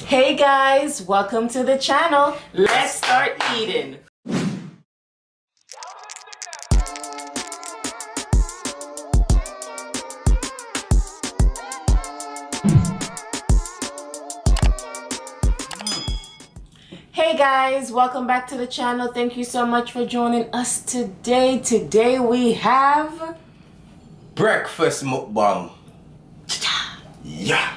Hey guys, welcome to the channel. Let's start eating. Hey guys, welcome back to the channel. Thank you so much for joining us today. Today we have breakfast mukbang. Yeah.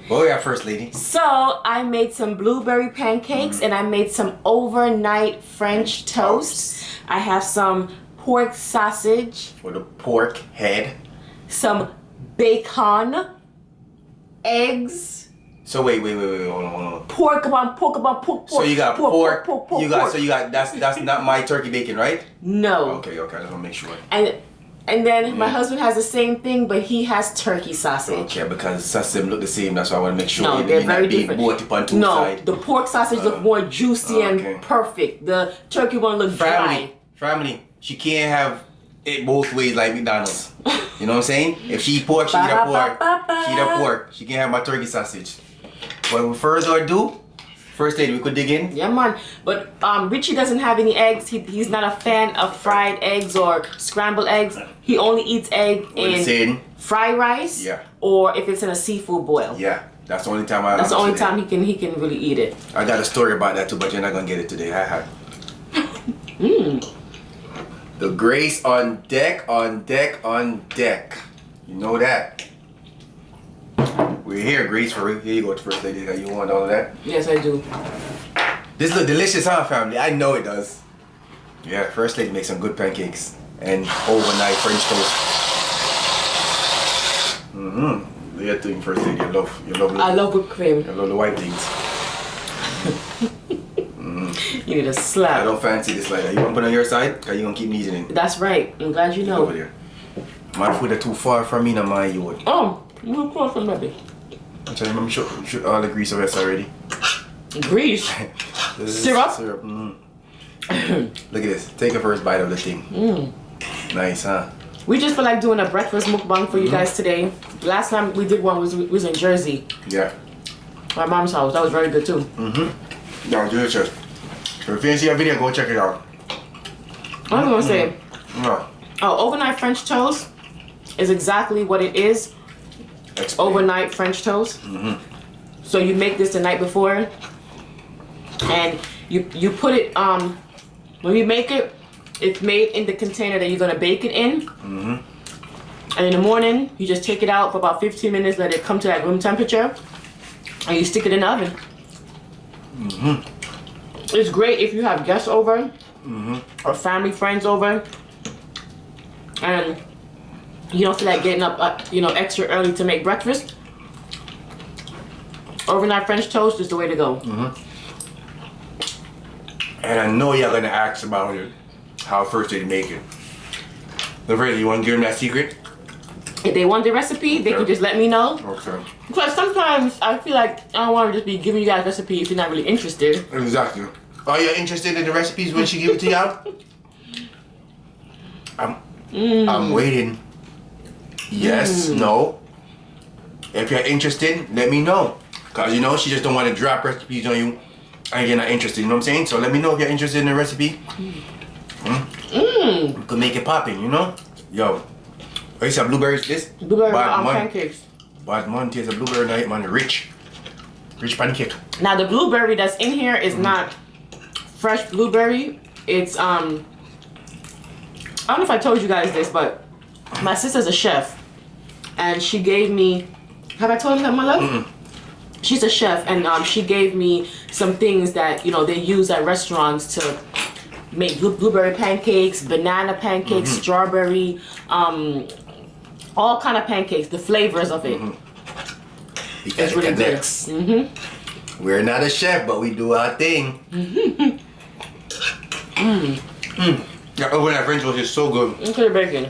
What we got first, lady? So I made some blueberry pancakes and I made some overnight French toast. I have some pork sausage for the pork head, some bacon, eggs. So wait, hold on. Pork. So you got pork. That's not my turkey bacon, right? No. Okay. I just want to make sure. And then my husband has the same thing, but he has turkey sausage. Okay, because sausage look the same. That's why I want to make sure. No, they're very different. No, the pork sausage look more juicy and perfect. The turkey one look dry. Family, she can't have it both ways like McDonald's. You know what I'm saying? If she eat pork, she eat a pork. She eat a pork. She can't have my turkey sausage. But with further ado, first lady, we could dig in. Yeah, man. But Richie doesn't have any eggs. He's not a fan of fried eggs or scrambled eggs. He only eats egg in fried rice. Yeah. Or if it's in a seafood boil. Yeah. That's the only time he can really eat it. I got a story about that too, but you're not gonna get it today. The grace on deck, on deck, on deck. You know that. We're here, Grace, for real. Here you go, first lady. You want all of that? Yes, I do. This look delicious, huh, family? I know it does. Yeah, first lady makes some good pancakes and overnight French toast. You're doing first lady. You love. I love whipped cream. You love the white things. You need a slap. I don't fancy this like that. You want to put it on your side? Because you're going to keep needing it. That's right. I'm glad you know. Over there. My food are too far from me, now my yard. Oh, you're close from baby. I'm trying to shoot all the grease of us already. Grease? Syrup? Syrup. Look at this. Take a first bite of the thing. Nice, huh? We just feel like doing a breakfast mukbang for you guys today. Last time we did one was in Jersey. Yeah. My mom's house. That was very good too. Yeah, delicious. So if you didn't see our video, go check it out. I was gonna say. Yeah. Oh, overnight French toast is exactly what it is. Overnight French toast. So you make this the night before, and you put it when you make it, it's made in the container that you're gonna bake it in. And in the morning, you just take it out for about 15 minutes, let it come to that room temperature, and you stick it in the oven. It's great if you have guests over or family friends over, and you don't feel like getting up, extra early to make breakfast. Overnight French toast is the way to go. And I know y'all gonna ask about it, how first they make it. The first, you want to give them that secret? If they want the recipe, they can just let me know. Okay. Because sometimes I feel like I don't want to just be giving you guys a recipe if you're not really interested. Exactly. Are you interested in the recipes when she give it to y'all? I'm waiting. Yes, no. If you're interested, let me know. Cause she just don't want to drop recipes on you and you're not interested, you know what I'm saying? So let me know if you're interested in the recipe. You can make it popping, Yo. Oh, you said blueberries, this? Blueberry pancakes. Bad man, taste a blueberry night, man. Rich pancake. Now the blueberry that's in here is not fresh blueberry. It's I don't know if I told you guys this, but my sister's a chef, and she gave me. Have I told you that, my love? She's a chef, and she gave me some things that they use at restaurants to make blueberry pancakes, banana pancakes, strawberry, all kind of pancakes. The flavors of it. It's really good. We're not a chef, but we do our thing. That overnight French toast is so good. Look at the bacon.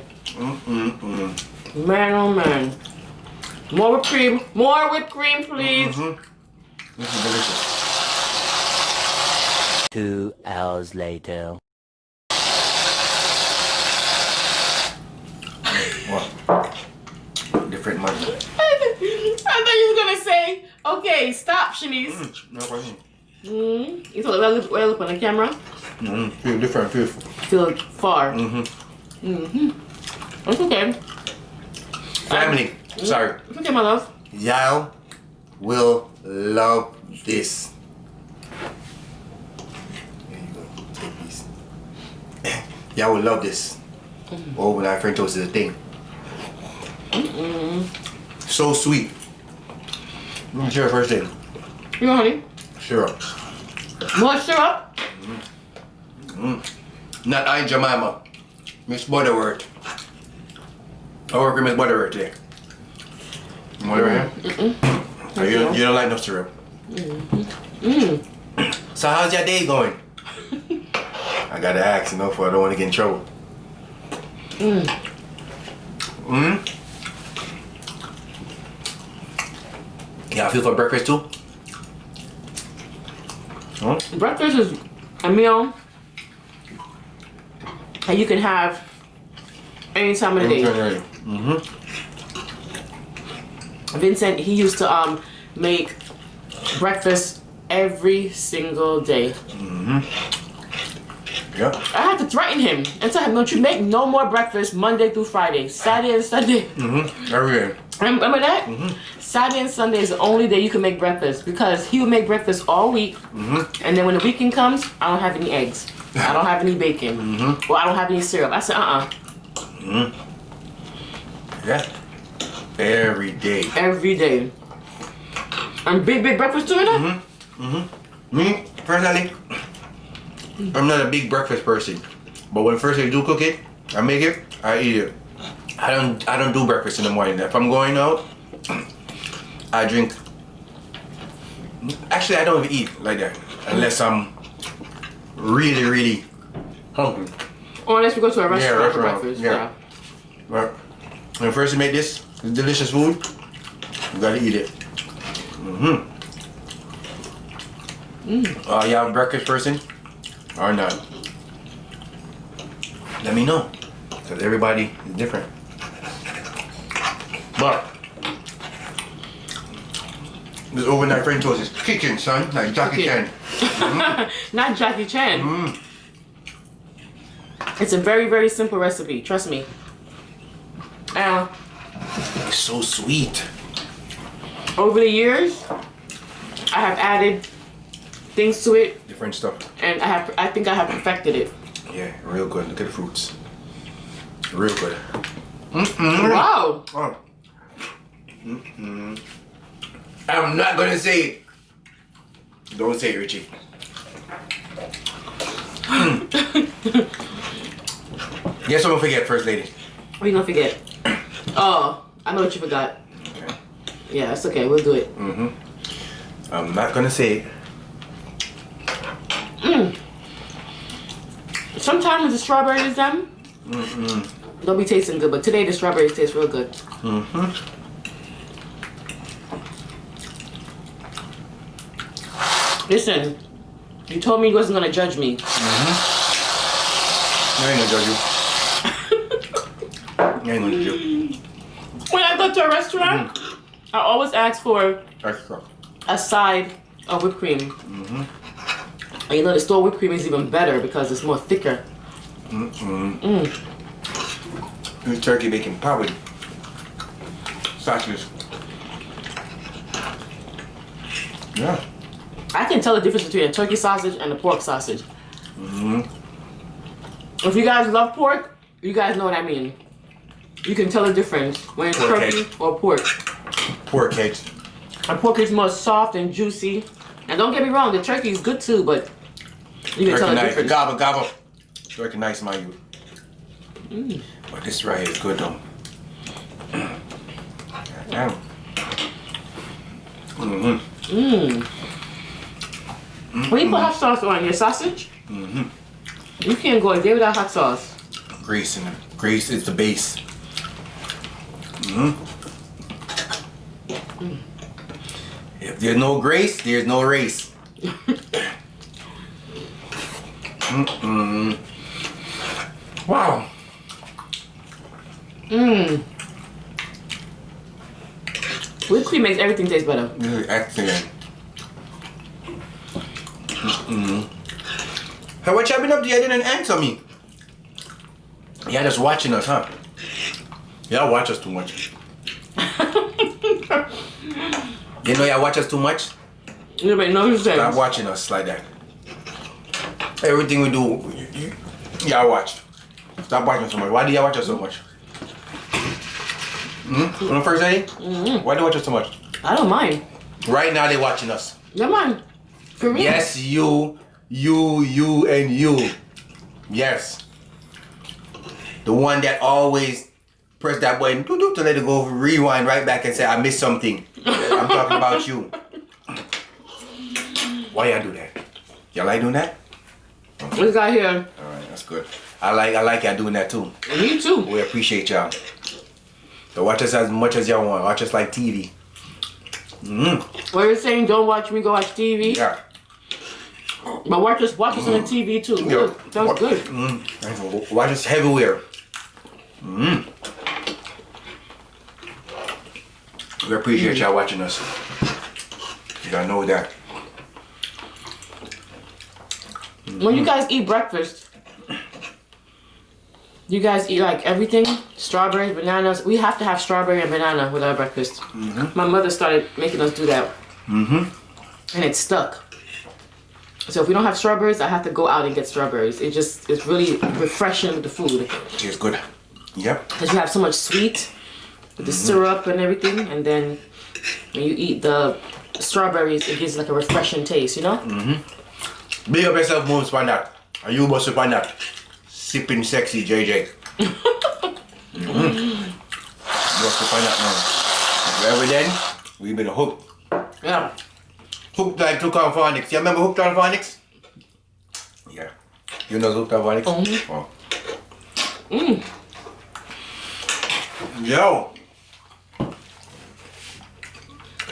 Man, oh man. More whipped cream. More whipped cream, please. This is delicious. 2 hours later. What? Different money. I thought you was gonna say Okay, stop, Shanice. No problem. You told the well up on the camera. Feel different, feel. Feel far. It's okay. Family. Sorry. It's okay, my love. Y'all will love this. There you go. Take these. Y'all will love this. Oh, when I French toast is a thing. So sweet. Let me share first thing. You know, honey? Syrup. More syrup? Not Aunt Jemima. Miss Butterworth. I work with Miss Butterworth today. Butterworth? So you don't like no syrup? So how's your day going? I gotta ask, you know, for I don't want to get in trouble. Yeah, I feel for breakfast too. Huh? Breakfast is a meal that you can have any time of the day. Vincent, he used to make breakfast every single day. Yeah. I had to threaten him and tell him, don't you make no more breakfast Monday through Friday, Saturday and Sunday. Every day. Remember that? Saturday and Sunday is the only day you can make breakfast because he would make breakfast all week. And then when the weekend comes, I don't have any eggs. I don't have any bacon. Or I don't have any syrup. I said, Yeah. Every day. Every day. And big breakfast too, you know? Me, personally, I'm not a big breakfast person. But when first I do cook it, I make it, I eat it. I don't do breakfast in the morning. If I'm going out, I drink. Actually, I don't even eat like that unless I'm really, really hungry. Or unless we go to a restaurant for restaurant. breakfast. Yeah. But when first you make this delicious food, you gotta eat it. Are you a breakfast person or not? Let me know, because everybody is different. But this overnight French toast is kicking, son, like Jackie Chan. Not Jackie Chan. It's a very, very simple recipe. Trust me. It's so sweet. Over the years, I have added things to it, Different stuff. and I think I have perfected it. Yeah, real good. Look at the fruits. Real good. Wow. Oh. I'm not gonna say it. Don't say it, Richie. Guess what I'm gonna forget, First Lady? What are you gonna forget? Oh, I know what you forgot. Okay. Yeah, it's okay. We'll do it. I'm not gonna say it. Sometimes the strawberries, them, don't be tasting good, but today the strawberries taste real good. Listen, you told me you wasn't gonna judge me. I ain't gonna judge you. I ain't gonna judge you. When I go to a restaurant, I always ask for Extra. a side of whipped cream. And you know the store whipped cream is even better because it's more thicker. This turkey bacon probably sausages. Yeah. I can tell the difference between a turkey sausage and a pork sausage. If you guys love pork, you guys know what I mean. You can tell the difference when it's Pork turkey or pork. Pork cakes. A pork is more soft and juicy. And don't get me wrong, the turkey is good too, but you can tell the Turkey nice. difference. Gobble, gobble. Turkey nice, my youth. But this right here is good though. Damn. When you put hot sauce on your sausage, you can't go a day without hot sauce. Grease and grease is the base. If there's no grace, there's no race. Wow. Whipped cream makes everything taste better. This is excellent. Hey, what you been up to? You didn't answer me. You're just watching us, huh? Y'all watch us too much. You know y'all watch us too much? You make no sense. Stop watching us like that. Everything we do, y'all watch. Stop watching so much. Why do y'all watch us so much? On the first day? Why do you watch us so much? I don't mind. Right now they watching us. Don't mind. For me. Yes, you, and you. Yes. The one that always press that button to let it go, rewind right back and say, I missed something. I'm talking about you. Why y'all do that? Y'all like doing that? This guy here. Alright, that's good. I like y'all doing that too. Me too. We appreciate y'all. So watch us as much as y'all want. Watch us like TV. What you're saying, don't watch me, go watch TV. Yeah. But watch us on the TV too. Yeah. Sounds good. Watch us everywhere. We appreciate y'all watching us. Y'all know that. When you guys eat breakfast, you guys eat like everything? Strawberries, bananas. We have to have strawberry and banana with our breakfast. My mother started making us do that. And it stuck. So if we don't have strawberries, I have to go out and get strawberries. It's really refreshing with the food. Tastes good. Yep. Because you have so much sweet with the syrup and everything. And then when you eat the strawberries, it gives like a refreshing taste, you know? Big up yourself, moves for that. Are you bust up on that? Sipping sexy, JJ. Bust up on that, man. Every then, we've been hooked. Yeah. Hooked like Hooked on Phonics. You remember Hooked on Phonics? Yeah. You know Hooked on Phonics? Oh. Yo.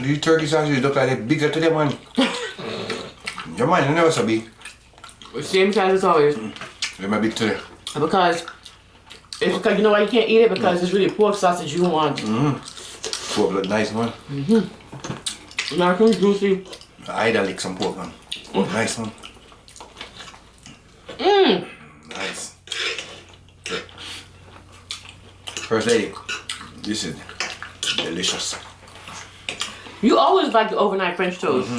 These turkey sausages look like they're bigger today, man. Your man, never so big. Same size as always. They're my big today. Because you know why you can't eat it? Because it's really pork sausage you want. Pork look nice, man. Nice and juicy. I lick some pork, man. Oh, nice, man. Nice. First lady, this is delicious. You always like the overnight French toast.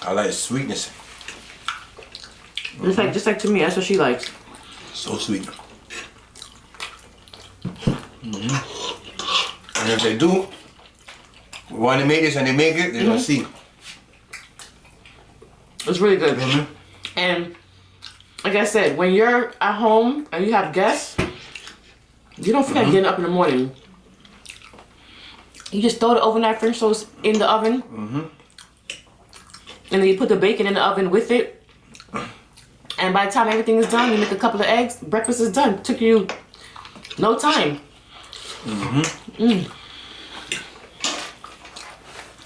I like the sweetness. Just like to me, that's what she likes. So sweet. And if they do want to make this and they make it, they're gonna see. It's really good. And like I said, when you're at home and you have guests, you don't forget getting up in the morning. You just throw the overnight French toast in the oven. And then you put the bacon in the oven with it. And by the time everything is done, you make a couple of eggs, breakfast is done. Took you no time.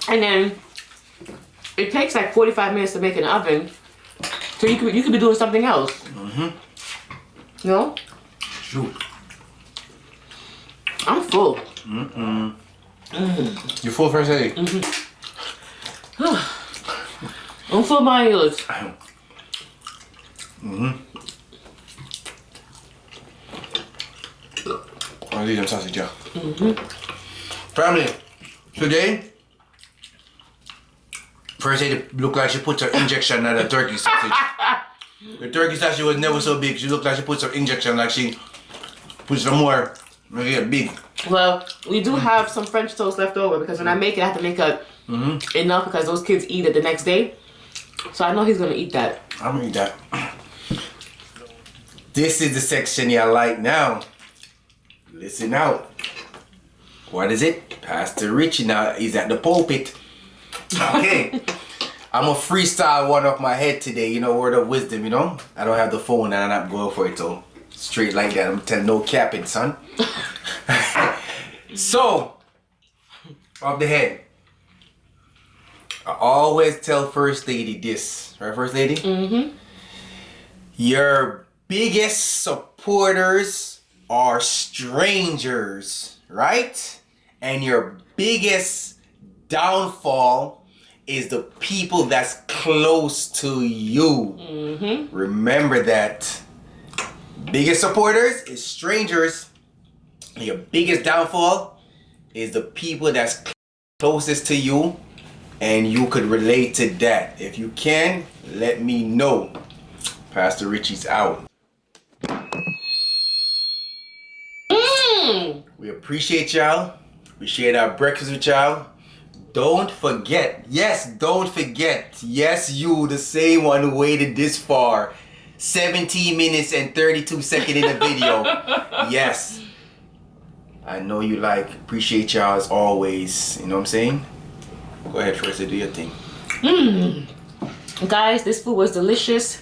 And then it takes like 45 minutes to make in the oven. So you could be doing something else. You know? Shoot. I'm full. You full, First lady? I'm full my ears. I'll leave them sausage, yeah. Family, today, First lady looked like she put her injection on the turkey sausage. The turkey sausage was never so big. She looked like she put some injection, like she put some more, make it big. Well, we do have some French toast left over because when I make it, I have to make enough because those kids eat it the next day. So I know he's gonna eat that. I'm gonna eat that. This is the section y'all like now. Listen out. What is it? Pastor Richie now is at the pulpit. Okay. I'm gonna freestyle one off my head today, you know, word of wisdom, you know? I don't have the phone and I'm not going for it, so straight like that. I'm telling no capping, son. So, off the head. I always tell First Lady this, right, First Lady? Your biggest supporters are strangers, right? And your biggest downfall is the people that's close to you. Remember that. Biggest supporters is strangers. And your biggest downfall is the people that's closest to you, and you could relate to that. If you can, let me know. Pastor Richie's out. We appreciate y'all. We shared our breakfast with y'all. Don't forget, yes, don't forget, yes, you, the same one who waited this far, 17 minutes and 32 seconds in the video. Yes. I know you appreciate y'all as always. You know what I'm saying? Go ahead first and do your thing. Guys, this food was delicious.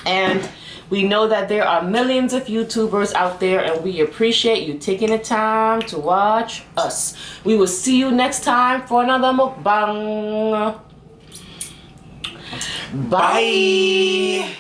And we know that there are millions of YouTubers out there, and we appreciate you taking the time to watch us. We will see you next time for another mukbang. Bye.